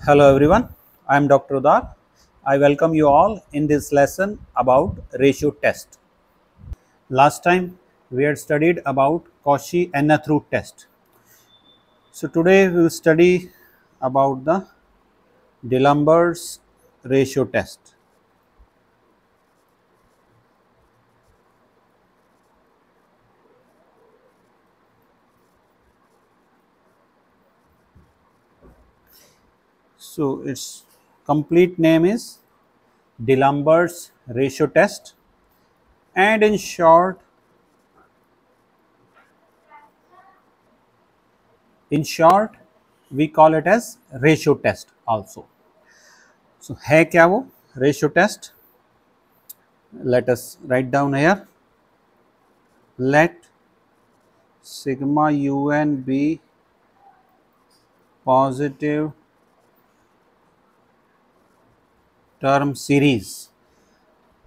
Hello everyone, I am Dr. Udar. I welcome you all in this lesson about ratio test. Last time we had studied about Cauchy-Anathroot test. So today we will study about the D'Alembert's ratio test. So its complete name is D'Alembert's ratio test, and in short we call it as ratio test also. So है क्या वो ratio test? Let us write down here. Let sigma un be positive term series.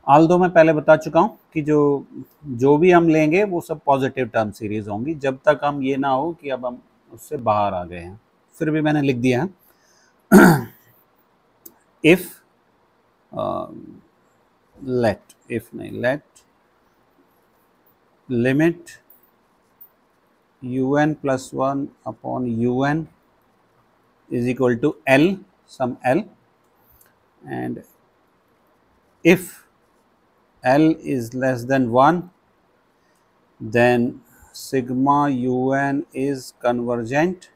Aldous मैं पहले बता चुका हूँ कि जो भी हम लेंगे वो सब पॉजिटिव टर्म सीरीज होंगी जब तक हम ये ना हो कि अब हम उससे बाहर आ गए हैं. फिर भी मैंने लिख दिया है if let limit un plus 1 upon un is equal to L, some L, and if L is less than 1, then sigma un is convergent.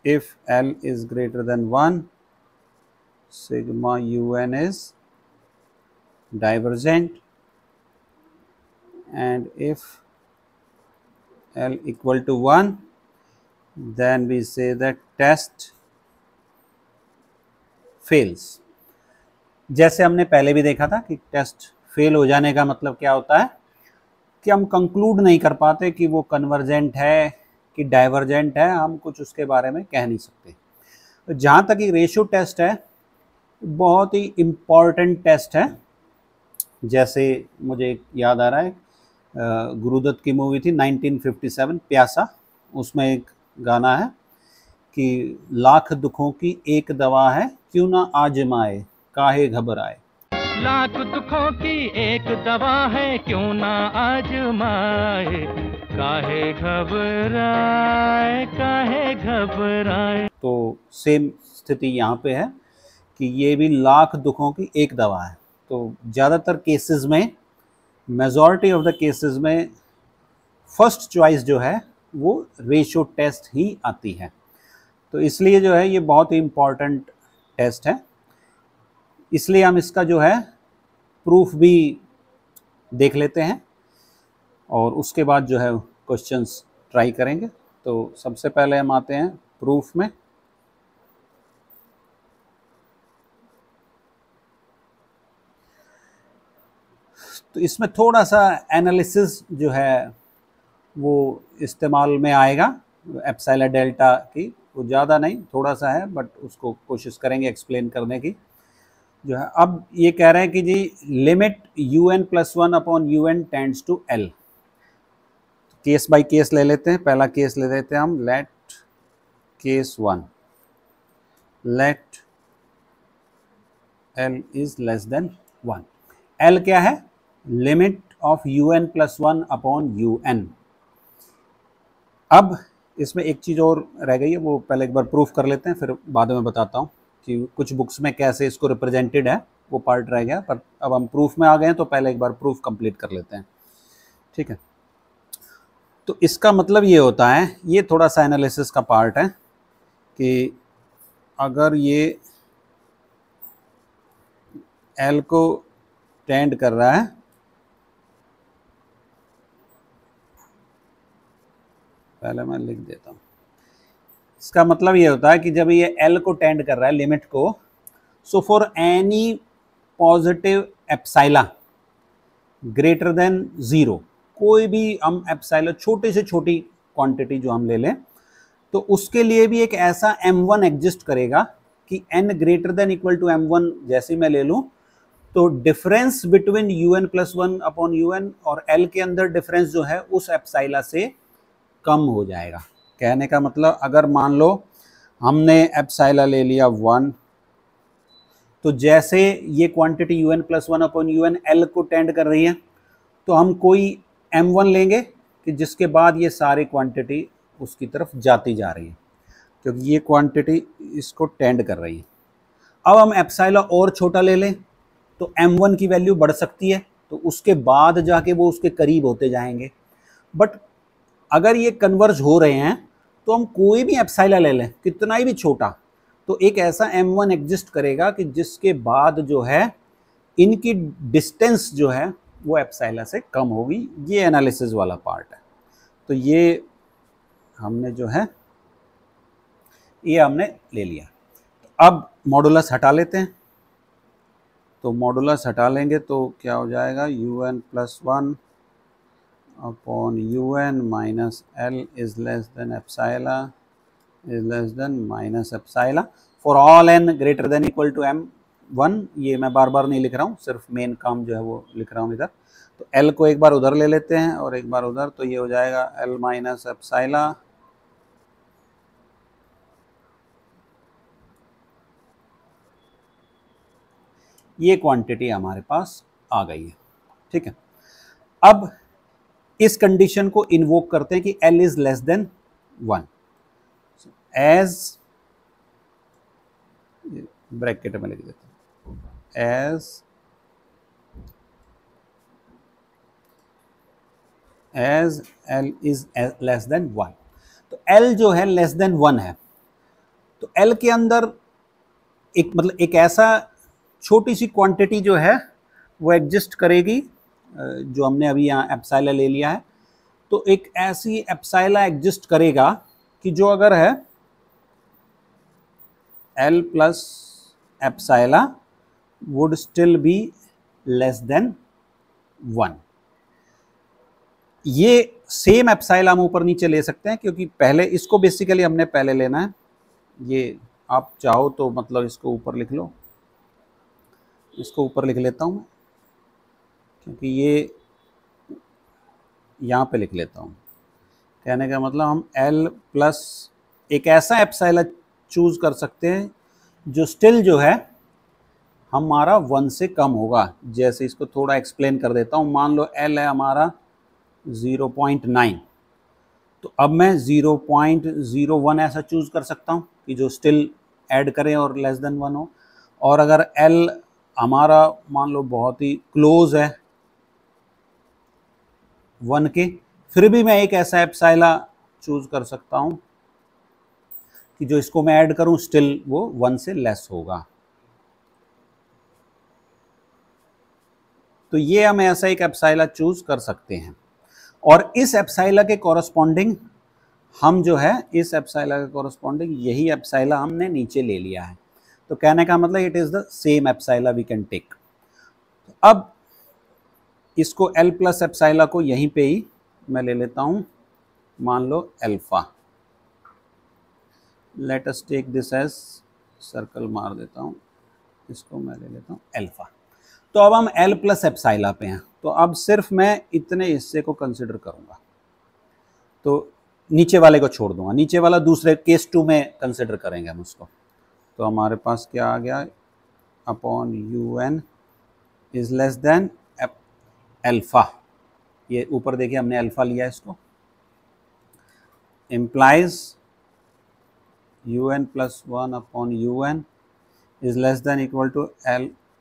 If L is greater than 1, sigma un is divergent, and if L equal to 1, then we say that test fails. जैसे हमने पहले भी देखा था कि test fail हो जाने का मतलब क्या होता है कि हम कंक्लूड नहीं कर पाते कि वो कन्वर्जेंट है कि डाइवर्जेंट है, हम कुछ उसके बारे में कह नहीं सकते. तो जहाँ तक ये रेशियो टेस्ट है बहुत ही इम्पॉर्टेंट टेस्ट है. जैसे मुझे याद आ रहा है गुरुदत्त की मूवी थी 1957 प्यासा, उसमें एक गाना है कि लाख दुखों की एक दवा है क्यों ना आजमाए काहे घबराए. लाख दुखों की एक दवा है क्यों ना आजमाए काहे घबराए. तो सेम स्थिति यहाँ पे है कि ये भी लाख दुखों की एक दवा है. तो ज़्यादातर केसेस में, मेजॉरिटी ऑफ द केसेस में फर्स्ट चॉइस जो है वो रेशियो टेस्ट ही आती है. तो इसलिए जो है ये बहुत ही इम्पॉर्टेंट टेस्ट है. इसलिए हम इसका जो है प्रूफ भी देख लेते हैं और उसके बाद जो है क्वेश्चंस ट्राई करेंगे. तो सबसे पहले हम आते हैं प्रूफ में. तो इसमें थोड़ा सा एनालिसिस जो है वो इस्तेमाल में आएगा एप्सिलॉन डेल्टा की. वो ज़्यादा नहीं, थोड़ा सा है, बट उसको कोशिश करेंगे एक्सप्लेन करने की. जो है अब ये कह रहे हैं कि जी limit un plus 1 upon un tends to L. Case by case ले लेते हैं. पहला केस ले लेते हैं हम. Let case 1, let L is less than 1. L क्या है? Limit of un plus 1 upon un. अब इसमें एक चीज़ और रह गई है, वो पहले एक बार प्रूफ कर लेते हैं, फिर बाद में बताता हूँ कि कुछ बुक्स में कैसे इसको रिप्रेजेंटेड है, वो पार्ट रह गया. पर अब हम प्रूफ में आ गए हैं तो पहले एक बार प्रूफ कंप्लीट कर लेते हैं. ठीक है. तो इसका मतलब ये होता है, ये थोड़ा सा एनालिसिस का पार्ट है कि अगर ये L को टेंड कर रहा है, पहले मैं लिख देता हूँ. इसका मतलब ये होता है कि जब ये L को टेंड कर रहा है, लिमिट को, so for any positive epsilon greater than 0, कोई भी हम एप्सिलॉन छोटे से छोटी क्वांटिटी जो हम ले लें, तो उसके लिए भी एक ऐसा m1 एग्जिस्ट करेगा कि n greater than equal to m1 जैसे मैं ले लूँ तो difference between un plus 1 upon un और L के अंदर डिफरेंस जो है उस एप्सिलॉन से कम हो जाएगा. कहने का मतलब अगर मान लो हमने एप्सिलॉन ले लिया 1, तो जैसे ये क्वांटिटी un+1/un L को टेंड कर रही है, तो हम कोई m1 लेंगे कि जिसके बाद ये सारी क्वांटिटी उसकी तरफ जाती जा रही है, क्योंकि ये क्वांटिटी इसको टेंड कर रही है। अब हम एप्सिलॉन और छोटा ले लें तो m1 की वैल्यू बढ़ सकती है, तो उसके बाद जाके वो उसके करीब होते जाएंगे। बट अगर ये कन्वर्ज हो रहे हैं तो हम कोई भी एप्सिलॉन ले लें, कितना ही भी छोटा, तो एक ऐसा m1 एग्जिस्ट करेगा कि जिसके बाद जो है इनकी डिस्टेंस जो है वो एप्सिलॉन से कम होगी। ये एनालिसिस वाला पार्ट है। तो ये हमने जो है ये हमने ले लिया। अब मॉडुलस हटा लेते हैं। तो मॉडुलस हटा लेंगे तो क्या हो जाएगा, un+1/un minus L is less than epsilon is less than minus epsilon for all n greater than equal to m1। ये मैं बार बार नहीं लिख रहा हूँ, सिर्फ मेन काम जो है वो लिख रहा हूँ इधर। तो L को एक बार उधर ले लेते हैं और एक बार उधर, तो ये हो जाएगा L माइनस एप्सिलॉन ये क्वांटिटी हमारे पास आ गई है। ठीक है, अब इस कंडीशन को इन्वोक करते हैं कि L is less than 1 as, bracket में लिख देते हैं, as L is less than 1। तो L जो है लेस देन 1 है, तो L के अंदर एक मतलब एक ऐसा छोटी सी क्वांटिटी जो है वो एग्जिस्ट करेगी, जो हमने अभी यहाँ एप्सिलॉन ले लिया है। तो एक ऐसी एप्सिलॉन एग्जिस्ट करेगा कि जो अगर है L plus epsilon would still be less than 1। ये सेम एप्सिलॉन हम ऊपर नीचे ले सकते हैं, क्योंकि पहले इसको बेसिकली हमने पहले लेना है। ये आप चाहो तो मतलब इसको ऊपर लिख लो, इसको ऊपर लिख लेता हूँ क्योंकि ये यहाँ पे लिख लेता हूँ। कहने का मतलब हम L प्लस एक ऐसा एप्सिलॉन चूज कर सकते हैं जो स्टिल जो है हमारा 1 से कम होगा। जैसे इसको थोड़ा एक्सप्लेन कर देता हूँ। मान लो L है हमारा 0.9, तो अब मैं 0.01 ऐसा चूज कर सकता हूँ कि जो स्टिल ऐड करें और लेस देन 1 हो। और अगर L हमारा मान लो बहुत ही क्लोज है 1 के, फिर भी मैं एक ऐसा एप्सिलॉन चूज कर सकता हूं कि जो इसको मैं ऐड करूं स्टिल वो 1 से लेस होगा। तो ये हम ऐसा एक एप्सिलॉन चूज कर सकते हैं, और इस एप्सिलॉन के कॉरस्पॉन्डिंग हम जो है इस एप्सिलॉन के कॉरस्पॉन्डिंग यही एप्सिलॉन हमने नीचे ले लिया है। तो कहने का मतलब it is the same epsilon we can take. अब इसको L प्लस एप्सिलॉन को यहीं पे ही मैं ले लेता हूं, मान लो alpha. Let us take this edge, circle मार देता हूं, इसको मैं ले लेता हूं अल्फा। तो अब हम L प्लस एप्सिलॉन पे हैं, तो अब सिर्फ मैं इतने हिस्से को कंसिडर करूंगा, तो नीचे वाले को छोड़ दूंगा। नीचे वाला दूसरे केस 2 में कंसिडर करेंगे हम उसको। तो हमारे पास क्या आ गया, upon un is less than alpha. ये ऊपर देखिए हमने अल्फा लिया इसको, implies un+1/un is less than equal to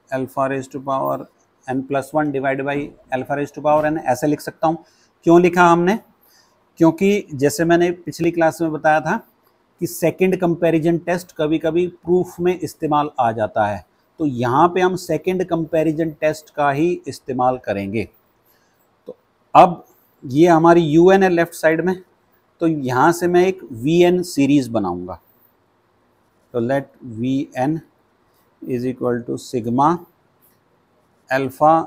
alpha raise to power n+1 divide by alpha raise to power n। ऐसे लिख सकता हूँ। क्यों लिखा हमने, क्योंकि जैसे मैंने पिछली क्लास में बताया था कि सेकंड कंपैरिजन टेस्ट कभी कभी प्रूफ में इस्तेमाल आ जाता है, तो यहाँ पे हम सेकंड कंपैरिजन टेस्ट का ही इस्तेमाल करेंगे। तो अब ये हमारी un है लेफ्ट साइड में, तो यहाँ से मैं एक vn सीरीज बनाऊंगा। तो let vn is equal to sigma alpha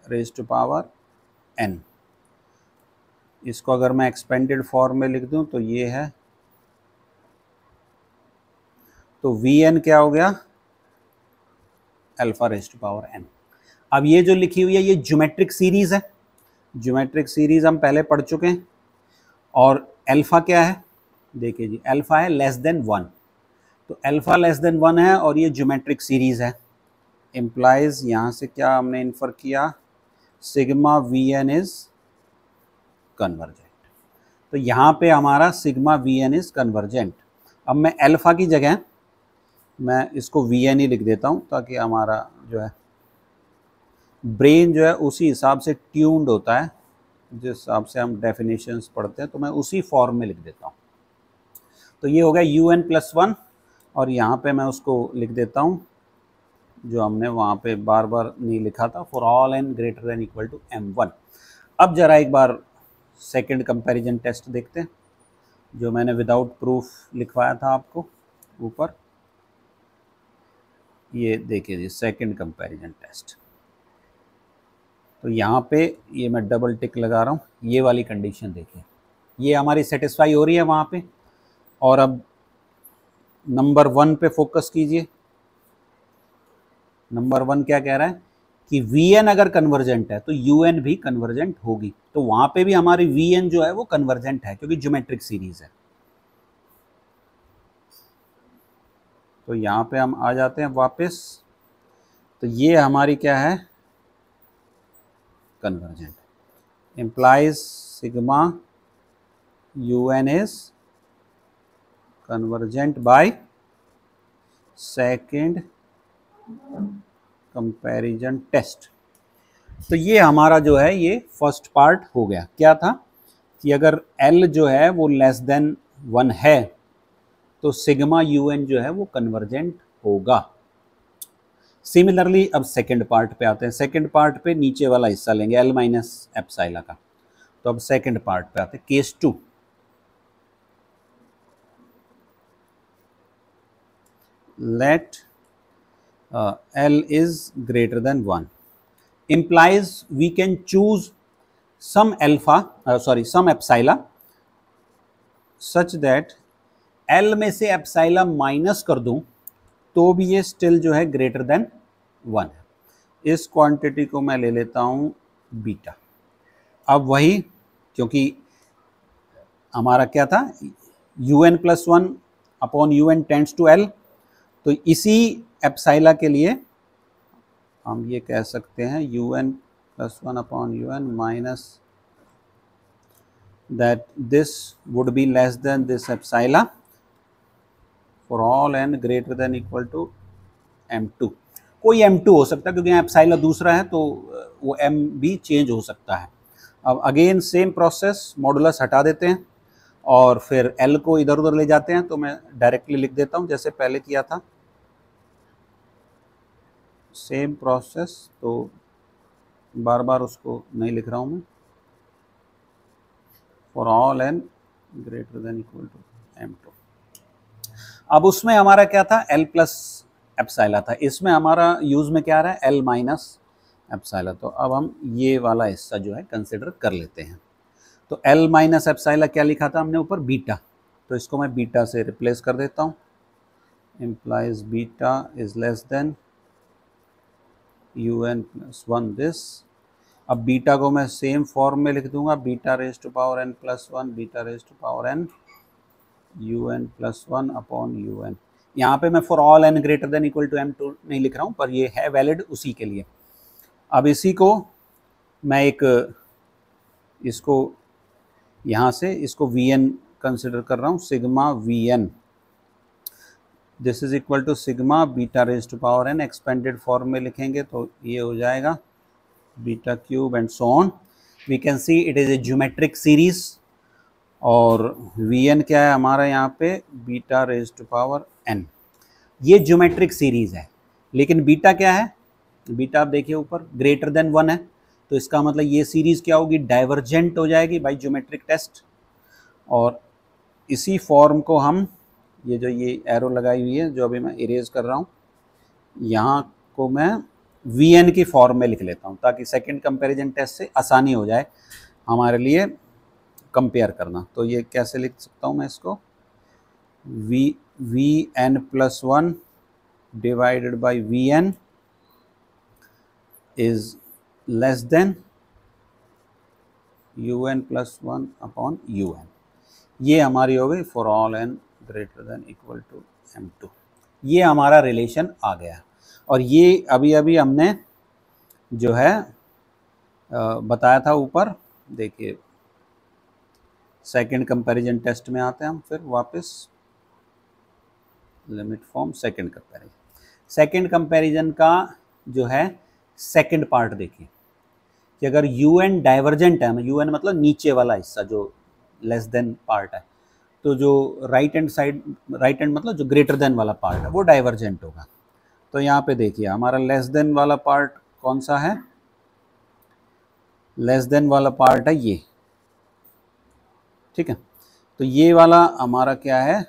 raise to power n। इसको अगर मैं एक्सपेंडेड फॉर्म में लिख दूं तो ये है, तो vn क्या हो गया, alpha raise to power n। अब ये जो लिखी हुई है ये ज्योमेट्रिक सीरीज है, ज्योमेट्रिक सीरीज हम पहले पढ़ चुके हैं। और अल्फा क्या है, देखिए जी अल्फा है लेस देन 1, तो अल्फा लेस देन 1 है और ये ज्योमेट्रिक सीरीज है, इम्प्लाइज यहाँ से क्या हमने इन्फर किया, sigma V N is convergent. तो यहाँ पे हमारा sigma V N is convergent. अब मैं अल्फा की जगह मैं इसको वी एन ही लिख देता हूँ ताकि हमारा जो है ब्रेन जो है उसी हिसाब से ट्यून्ड होता है, जिस हिसाब से हम डेफिनेशंस पढ़ते हैं, तो मैं उसी फॉर्म में लिख देता हूँ। तो ये हो गया यू एन प्लस 1 और यहाँ पे मैं उसको लिख देता हूँ जो हमने वहाँ पे बार बार नहीं लिखा था, for all N greater than equal to m1। अब जरा एक बार सेकंड कंपैरिजन टेस्ट देखते हैं जो मैंने विदाउट प्रूफ लिखवाया था आपको ऊपर। ये देखिए जी सेकंड कंपैरिजन टेस्ट। तो यहाँ पे ये मैं डबल टिक लगा रहा हूँ, ये वाली कंडीशन देखिए, ये हमारी सेटिस्फाई हो रही है वहाँ पे। और अब नंबर 1 पे फोकस कीजिए। नंबर 1 क्या कह रहा है कि Vn अगर कन्वर्जेंट है तो Un भी कन्वर्जेंट होगी, तो वहाँ पे भी हमारी Vn जो है वो कन्वर्जेंट है क्योंकि ज्योमेट्रिक सीरीज है। तो यहाँ पे हम आ जाते हैं वापस, तो ये हमारी क्या है convergent, implies sigma Un is convergent by second comparison test. तो ये हमारा जो है ये फर्स्ट पार्ट हो गया। क्या था कि अगर L जो है वो लेस देन 1 है तो सिग्मा UN जो है वो कन्वर्जेंट होगा। सिमिलरली अब सेकंड पार्ट पे आते हैं। सेकंड पार्ट पे नीचे वाला हिस्सा लेंगे L माइनस एप्सिलॉन का। तो अब सेकंड पार्ट पे आते हैं, case 2। Let L is greater than 1 implies we can choose some some epsilon such that L में से एप्सिलॉन माइनस कर दूं तो भी ये स्टिल जो है ग्रेटर देन 1 है। इस क्वांटिटी को मैं ले लेता हूं बीटा। अब वही, क्योंकि हमारा क्या था UN plus 1 upon UN tends to L, तो इसी एप्सिलॉन के लिए हम ये कह सकते हैं UN plus 1 upon UN minus that this would be less than this epsilon for all n greater than equal to m2। कोई m2 हो सकता है क्योंकि यहाँ एप्सिलॉन दूसरा है तो वो m भी चेंज हो सकता है। अब अगेन सेम प्रोसेस, मॉडुलस हटा देते हैं और फिर l को इधर उधर ले जाते हैं। तो मैं डायरेक्टली लिख देता हूँ जैसे पहले किया था, सेम प्रोसेस, तो बार बार उसको नहीं लिख रहा हूँ मैं। For all n greater than equal to m2। अब उसमें हमारा क्या था L प्लस एप्सिलॉन था, इसमें हमारा यूज में क्या आ रहा है L माइनस एप्सिलॉन। तो अब हम ये वाला हिस्सा जो है कंसिडर कर लेते हैं। तो L माइनस एप्सिलॉन क्या लिखा था हमने ऊपर बीटा, तो इसको मैं बीटा से रिप्लेस कर देता हूँ। implies beta is less than UN plus 1 this. अब बीटा को मैं सेम फॉर्म में लिख दूंगा, beta raise to power n plus 1 beta raise to power n UN plus 1 upon UN। यहाँ पे मैं for all n greater than equal to m2 नहीं लिख रहा हूँ, पर ये है वैलिड उसी के लिए। अब इसी को मैं इसको यहाँ से इसको Vn कंसिडर कर रहा हूँ, sigma Vn this is equal to sigma beta raise to power n। Expanded form में लिखेंगे तो ये हो जाएगा beta cube and so on. We can see it is a geometric series और Vn क्या है हमारा यहाँ पे beta raise to power n। ये ज्योमेट्रिक सीरीज है, लेकिन बीटा क्या है, बीटा आप देखिए ऊपर ग्रेटर देन 1 है, तो इसका मतलब ये सीरीज क्या होगी डाइवर्जेंट हो जाएगी बाय ज्योमेट्रिक टेस्ट। और इसी फॉर्म को हम ये जो ये एरो लगाई हुई है जो अभी मैं इरेज कर रहा हूँ, यहाँ को मैं Vn की फॉर्म में लिख लेता हूँ ताकि सेकंड कंपैरिजन टेस्ट से आसानी हो जाए हमारे लिए कंपेयर करना। तो ये कैसे लिख सकता हूँ मैं इसको, Vn plus 1 divided by Vn is less than UN plus 1 upon UN। ये हमारी हो गई for all n greater than equal to m2। ये हमारा रिलेशन आ गया। और ये अभी अभी हमने जो है बताया था ऊपर। देखिए सेकंड कंपैरिजन टेस्ट में आते हैं हम फिर वापस, limit form second comparison. Second comparison का जो है सेकंड पार्ट देखिए कि अगर un डाइवर्जेंट है, un मतलब नीचे वाला हिस्सा जो लेस देन पार्ट है, तो जो right hand side, right hand मतलब जो ग्रेटर देन वाला पार्ट है वो डाइवर्जेंट होगा। तो यहाँ पे देखिए हमारा लेस देन वाला पार्ट कौन सा है, लेस देन वाला पार्ट है ये, ठीक है। तो ये वाला हमारा क्या है,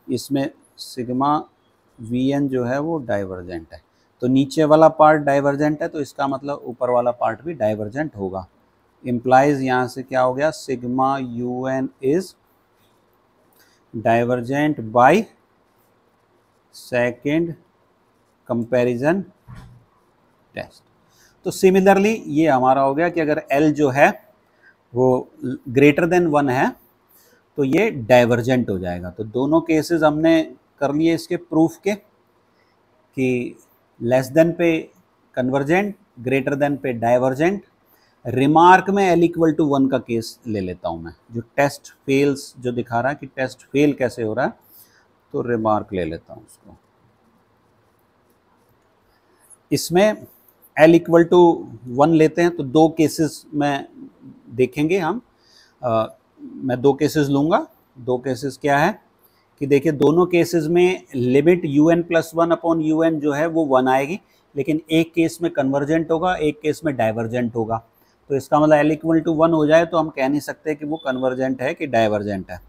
इसमें सिग्मा Vn जो है वो डाइवर्जेंट है। तो नीचे वाला पार्ट डाइवर्जेंट है तो इसका मतलब ऊपर वाला पार्ट भी डाइवर्जेंट होगा। इम्प्लाइज यहाँ से क्या हो गया, sigma Un is divergent by second comparison test. तो सिमिलरली ये हमारा हो गया कि अगर L जो है वो ग्रेटर देन 1 है तो ये डाइवर्जेंट हो जाएगा। तो दोनों केसेस हमने कर लिए इसके प्रूफ के कि लेस देन पे कन्वर्जेंट, ग्रेटर देन पे डाइवर्जेंट। रिमार्क में L इक्वल टू 1 का केस ले लेता हूँ मैं, जो टेस्ट फेल्स जो दिखा रहा है कि टेस्ट फेल कैसे हो रहा है, तो रिमार्क ले लेता हूँ उसको। इसमें L इक्वल टू 1 लेते हैं तो दो केसेस में देखेंगे हम। मैं दो केसेस लूँगा। दो केसेस क्या है कि देखिए दोनों केसेस में limit un plus 1 upon un जो है वो 1 आएगी, लेकिन एक केस में कन्वर्जेंट होगा, एक केस में डाइवर्जेंट होगा। तो इसका मतलब L इक्वल टू 1 हो जाए तो हम कह नहीं सकते कि वो कन्वर्जेंट है कि डाइवर्जेंट है।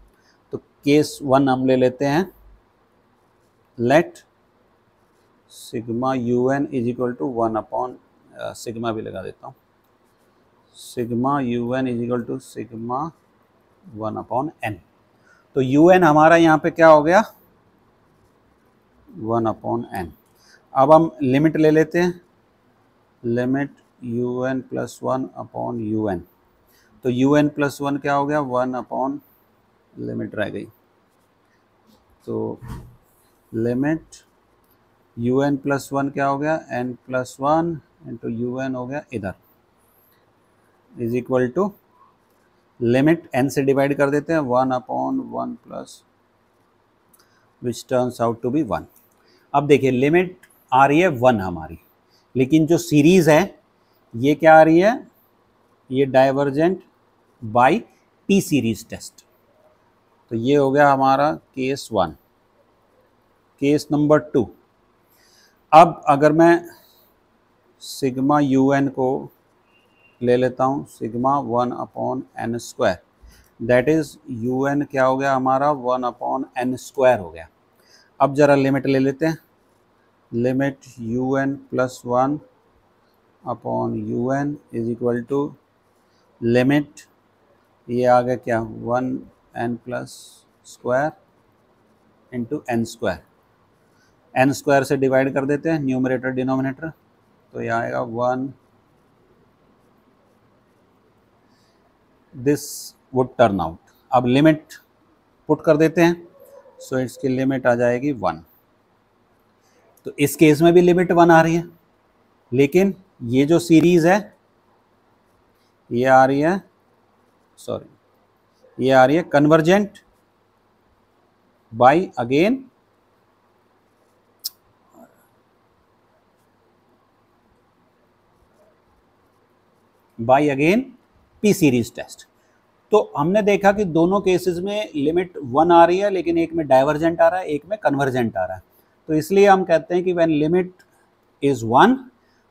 तो केस 1 हम ले लेते हैं, let sigma un is equal to 1 upon sigma भी लगा देता हूँ, sigma un is equal to sigma 1 upon n। तो un हमारा यहाँ पे क्या हो गया, 1 अपॉन n। अब हम लिमिट ले लेते हैं, limit un plus 1 upon un। तो un प्लस 1 क्या हो गया, 1 अपॉन लिमिट रह गई। तो लिमिट un प्लस 1 क्या हो गया, n प्लस 1 इंटू un हो गया इधर, is equal to limit n से डिवाइड कर देते हैं, 1 upon 1 plus which turns out to be 1। अब देखिए लिमिट आ रही है 1 हमारी, लेकिन जो सीरीज़ है ये क्या आ रही है, ये divergent by T series test. तो ये हो गया हमारा केस 1। केस नंबर 2, अब अगर मैं सिग्मा un को ले लेता हूँ sigma 1 upon n square, that is un क्या हो गया हमारा 1 अपॉन n स्क्वायर हो गया। अब ज़रा लिमिट ले लेते हैं, limit un plus 1 upon un is equal to limit, ये आ गया क्या 1n plus square into n square, n square से डिवाइड कर देते हैं न्यूमरेटर डिनोमिनेटर, तो ये आएगा 1, दिस वुड टर्न आउट। अब लिमिट पुट कर देते हैं, सो इसकी लिमिट आ जाएगी 1। तो इस केस में भी लिमिट 1 आ रही है, लेकिन ये जो सीरीज़ है ये आ रही है, सॉरी ये आ रही है convergent by again P series test. तो हमने देखा कि दोनों केसेस में लिमिट 1 आ रही है, लेकिन एक में डाइवर्जेंट आ रहा है, एक में कन्वर्जेंट आ रहा है। तो इसलिए हम कहते हैं कि when limit is 1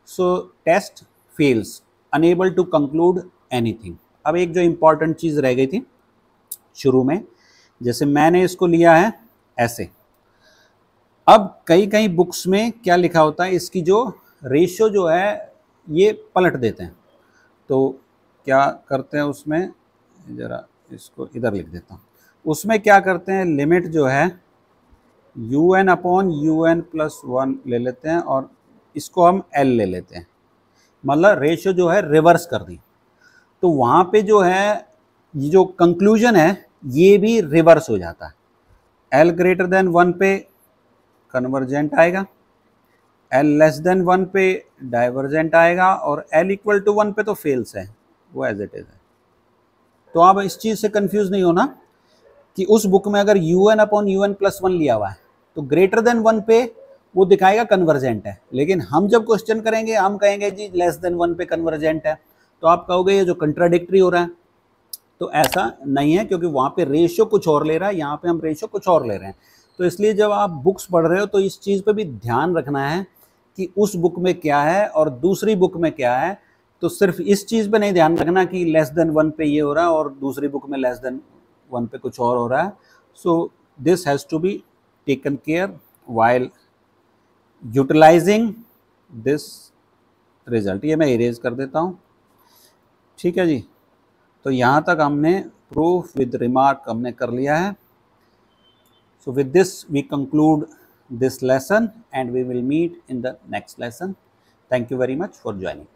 so test fails, unable to conclude anything. अब एक जो इम्पॉर्टेंट चीज़ रह गई थी शुरू में, जैसे मैंने इसको लिया है ऐसे, अब कई बुक्स में क्या लिखा होता है, इसकी जो रेशियो जो है ये पलट देते हैं। तो क्या करते हैं उसमें, ज़रा इसको इधर लिख देता हूँ, उसमें क्या करते हैं लिमिट जो है un अपॉन un प्लस 1 ले लेते हैं और इसको हम l ले लेते हैं, मतलब रेशियो जो है रिवर्स कर दी। तो वहाँ पे जो है ये जो कंक्लूजन है ये भी रिवर्स हो जाता है। एल ग्रेटर देन 1 पे कन्वर्जेंट आएगा, एल लेस देन 1 पे डाइवर्जेंट आएगा, और एल इक्वल टू 1 पे तो फेल्स है, वो एज इट इज है। तो आप इस चीज़ से कंफ्यूज नहीं होना कि उस बुक में अगर un अपॉन un प्लस 1 लिया हुआ है तो ग्रेटर देन 1 पे वो दिखाएगा कन्वर्जेंट है, लेकिन हम जब क्वेश्चन करेंगे हम कहेंगे जी लेस देन 1 पे कन्वर्जेंट है, तो आप कहोगे ये जो कंट्राडिक्टरी हो रहा है। तो ऐसा नहीं है, क्योंकि वहाँ पे रेशियो कुछ और ले रहा है, यहाँ पे हम रेशियो कुछ और ले रहे हैं। तो इसलिए जब आप बुक्स पढ़ रहे हो तो इस चीज़ पे भी ध्यान रखना है कि उस बुक में क्या है और दूसरी बुक में क्या है। तो सिर्फ इस चीज़ पे नहीं ध्यान रखना कि लेस देन 1 पे ये हो रहा है और दूसरी बुक में लेस देन 1 पे कुछ और हो रहा है। So this has to be taken care while utilizing this result. ये मैं इरेज कर देता हूँ, ठीक है जी। तो यहाँ तक हमने प्रूफ विद रिमार्क हमने कर लिया है। So with this we conclude this lesson and we will meet in the next lesson. Thank you very much for joining.